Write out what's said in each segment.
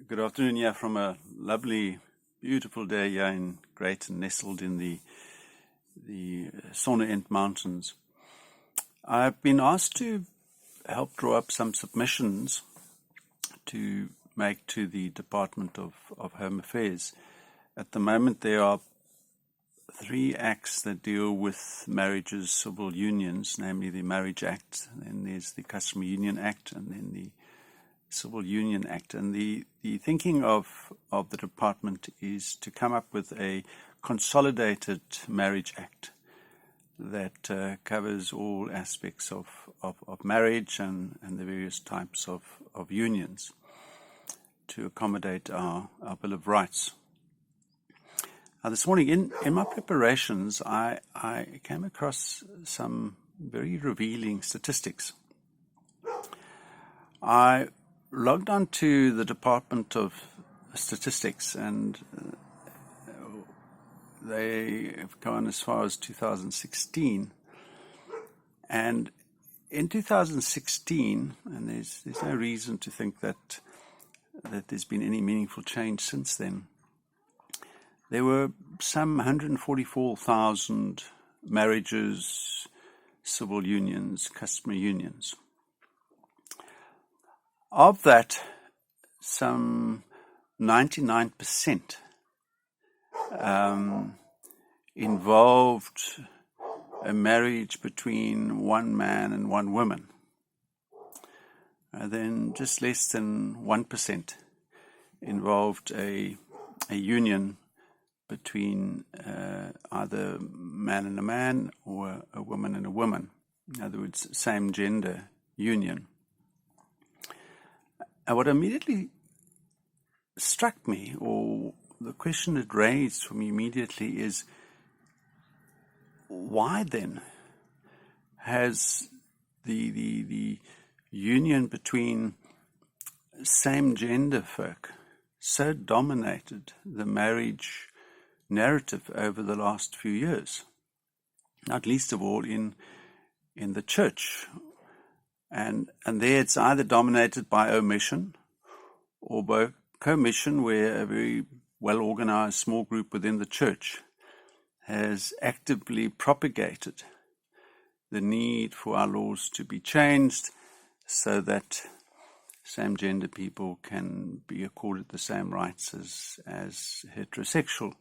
Good afternoon, yeah, from a lovely, beautiful day here in Greyton, nestled in the Sonne Mountains. I've been asked to help draw up some submissions to make to the Department of Home Affairs. At the moment, there are 3 acts that deal with marriages, civil unions, namely the Marriage Act, then there's the Customary Union Act, and then the Civil Union Act. And the thinking of the department is to come up with a consolidated Marriage Act that covers all aspects of marriage and the various types of unions to accommodate our Bill of Rights. Now, this morning in my preparations, I came across some very revealing statistics. I logged on to the Department of Statistics, and they have gone as far as 2016. And in 2016, and there's no reason to think that there's been any meaningful change since then, there were some 144,000 marriages, civil unions, customary unions. Of that, some 99% involved a marriage between one man and one woman. And then just less than 1% involved a union between either man and a man or a woman and a woman. In other words, same gender union. And what immediately struck me, or the question it raised for me immediately, is why then has the union between same gender folk so dominated the marriage narrative over the last few years? Not least of all in the church. And there it's either dominated by omission or by commission, where a very well-organized small group within the church has actively propagated the need for our laws to be changed so that same-gender people can be accorded the same rights as heterosexual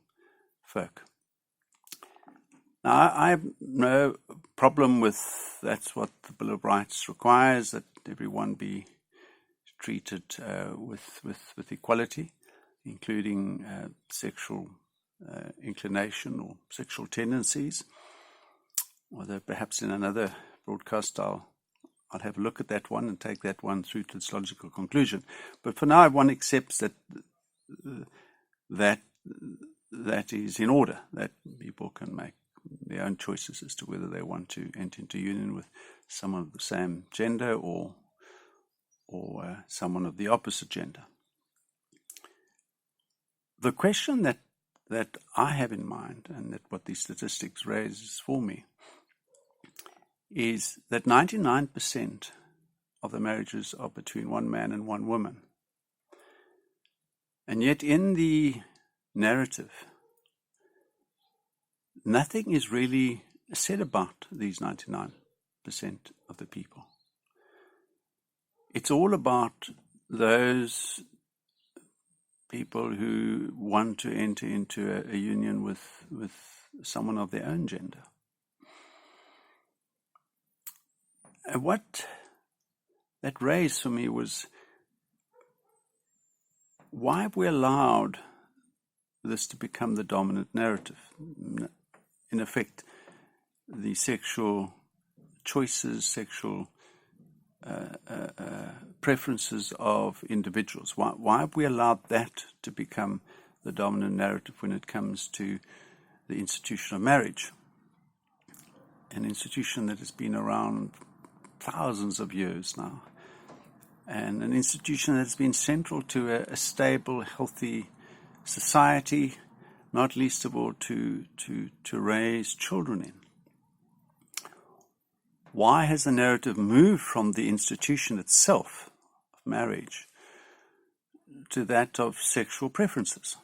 folk. Now, I have no problem with that's what the Bill of Rights requires, that everyone be treated with equality, including sexual inclination or sexual tendencies. Although perhaps in another broadcast I'll have a look at that one and take that one through to its logical conclusion. But for now, one accepts that is in order, that people can make their own choices as to whether they want to enter into union with someone of the same gender or someone of the opposite gender. The question that I have in mind, and that what these statistics raises for me, is that 99% of the marriages are between one man and one woman. And yet in the narrative, nothing is really said about these 99% of the people. It's all about those people who want to enter into a union with someone of their own gender. And what that raised for me was, why have we allowed this to become the dominant narrative? In effect, the sexual choices, sexual preferences of individuals. Why have we allowed that to become the dominant narrative when it comes to the institution of marriage? An institution that has been around thousands of years now, and an institution that's been central to a stable, healthy society, not least of all to raise children in. Why has the narrative moved from the institution itself of marriage to that of sexual preferences.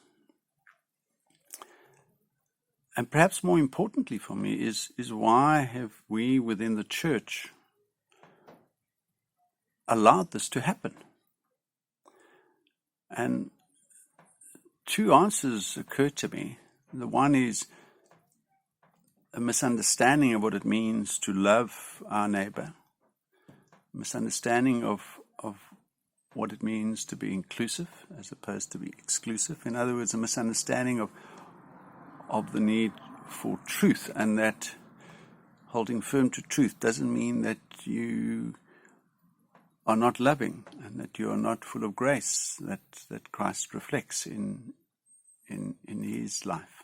And perhaps more importantly for me is why have we within the church allowed this to happen? And two answers occur to me. The one is a misunderstanding of what it means to love our neighbor, a misunderstanding of what it means to be inclusive as opposed to be exclusive. In other words, a misunderstanding of the need for truth, and that holding firm to truth doesn't mean that you are not loving and that you are not full of grace that Christ reflects in his life.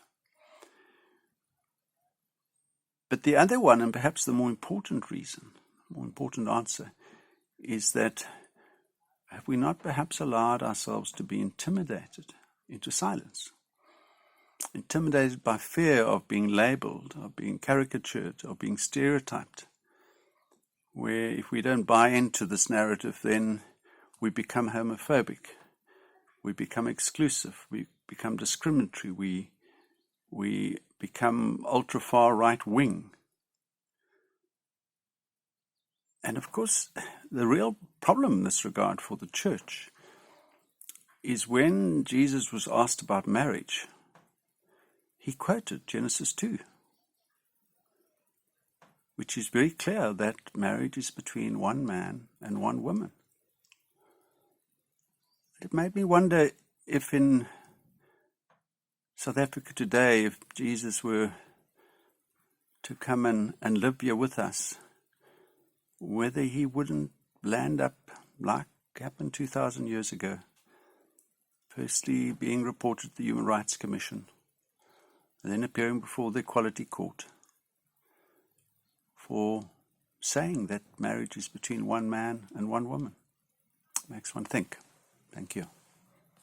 But the other one, and perhaps the more important reason, more important answer, is that have we not perhaps allowed ourselves to be intimidated into silence? Intimidated by fear of being labeled, of being caricatured, of being stereotyped, where if we don't buy into this narrative, then we become homophobic, we become exclusive, we become discriminatory, we become ultra-far right-wing. And of course, the real problem in this regard for the church is when Jesus was asked about marriage, he quoted Genesis 2, which is very clear that marriage is between one man and one woman. It made me wonder if in South Africa today, if Jesus were to come and live here with us, whether he wouldn't land up like happened 2,000 years ago, firstly being reported to the Human Rights Commission, and then appearing before the Equality Court for saying that marriage is between one man and one woman. Makes one think. Thank you.